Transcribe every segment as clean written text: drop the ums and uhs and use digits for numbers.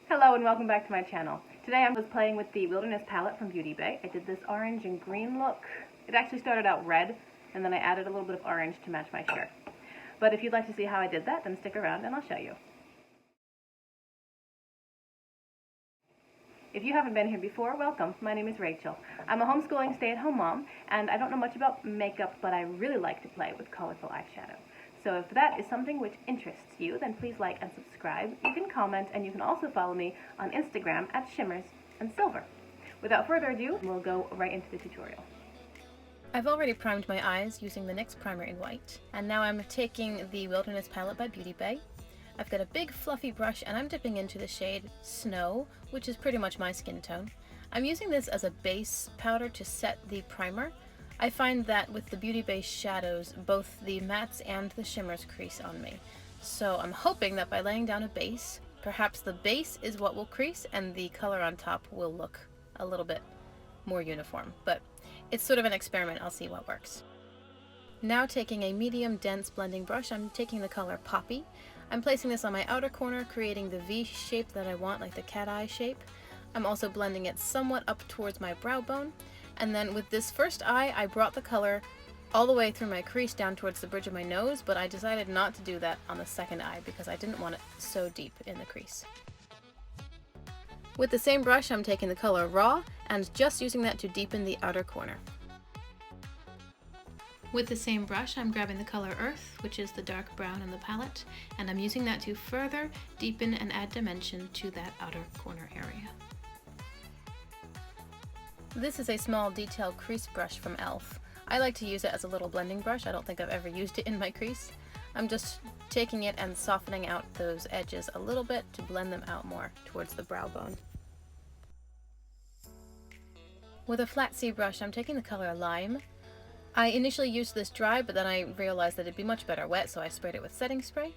Hello and welcome back to my channel. Today I was playing with the Wilderness palette from Beauty Bay. I did this orange and green look. It actually started out red and then I added a little bit of orange to match my shirt. But if you'd like to see how I did that, then stick around and I'll show you. If you haven't been here before, welcome. My name is Rachel. I'm a homeschooling stay-at-home mom and I don't know much about makeup, but I really like to play with colorful eyeshadow. So if that is something which interests you, then please like and subscribe. You can comment, and you can also follow me on Instagram at Shimmers and Silver. Without further ado, we'll go right into the tutorial. I've already primed my eyes using the NYX primer in white, and now I'm taking the Wilderness palette by Beauty Bay. I've got a big fluffy brush and I'm dipping into the shade Snow, which is pretty much my skin tone. I'm using this as a base powder to set the primer. I find that with the Beauty Bay shadows, both the mattes and the shimmers crease on me. So I'm hoping that by laying down a base, perhaps the base is what will crease and the color on top will look a little bit more uniform. But it's sort of an experiment, I'll see what works. Now taking a medium dense blending brush, I'm taking the color Poppy. I'm placing this on my outer corner, creating the V shape that I want, like the cat eye shape. I'm also blending it somewhat up towards my brow bone. And then with this first eye, I brought the color all the way through my crease down towards the bridge of my nose, but I decided not to do that on the second eye because I didn't want it so deep in the crease. With the same brush, I'm taking the color Raw and just using that to deepen the outer corner. With the same brush, I'm grabbing the color Earth, which is the dark brown in the palette, and I'm using that to further deepen and add dimension to that outer corner area. This is a small detail crease brush from e.l.f. I like to use it as a little blending brush. I don't think I've ever used it in my crease. I'm just taking it and softening out those edges a little bit to blend them out more towards the brow bone. With a flat C brush, I'm taking the color Lime. I initially used this dry, but then I realized that it'd be much better wet, so I sprayed it with setting spray.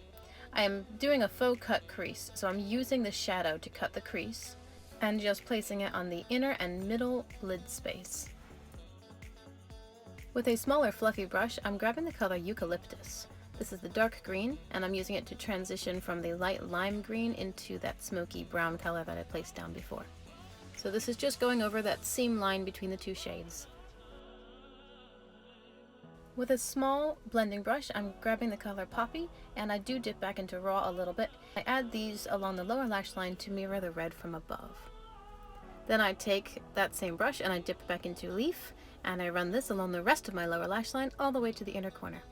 I am doing a faux cut crease, so I'm using the shadow to cut the crease and just placing it on the inner and middle lid space. With a smaller fluffy brush, I'm grabbing the color Eucalyptus. This is the dark green, and I'm using it to transition from the light lime green into that smoky brown color that I placed down before. So this is just going over that seam line between the two shades. With a small blending brush, I'm grabbing the color Poppy, and I do dip back into Raw a little bit. I add these along the lower lash line to mirror the red from above. Then I take that same brush and I dip back into Leaf, and I run this along the rest of my lower lash line all the way to the inner corner.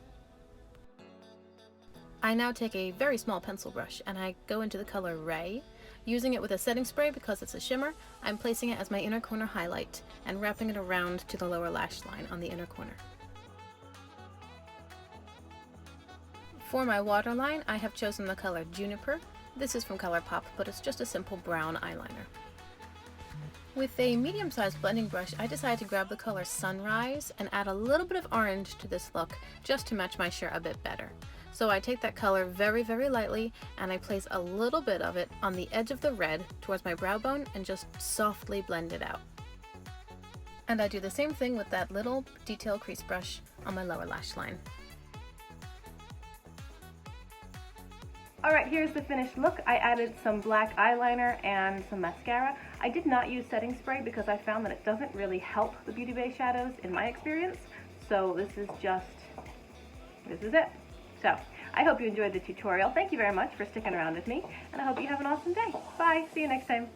I now take a very small pencil brush and I go into the color Ray. Using it with a setting spray because it's a shimmer, I'm placing it as my inner corner highlight and wrapping it around to the lower lash line on the inner corner. For my waterline, I have chosen the color Juniper. This is from ColourPop, but it's just a simple brown eyeliner. With a medium-sized blending brush, I decided to grab the color Sunrise and add a little bit of orange to this look just to match my shirt a bit better. So I take that color very, very lightly and I place a little bit of it on the edge of the red towards my brow bone and just softly blend it out. And I do the same thing with that little detail crease brush on my lower lash line. Alright, here's the finished look. I added some black eyeliner and some mascara. I did not use setting spray because I found that it doesn't really help the Beauty Bay shadows in my experience. So this is it. So, I hope you enjoyed the tutorial. Thank you very much for sticking around with me, and I hope you have an awesome day. Bye! See you next time.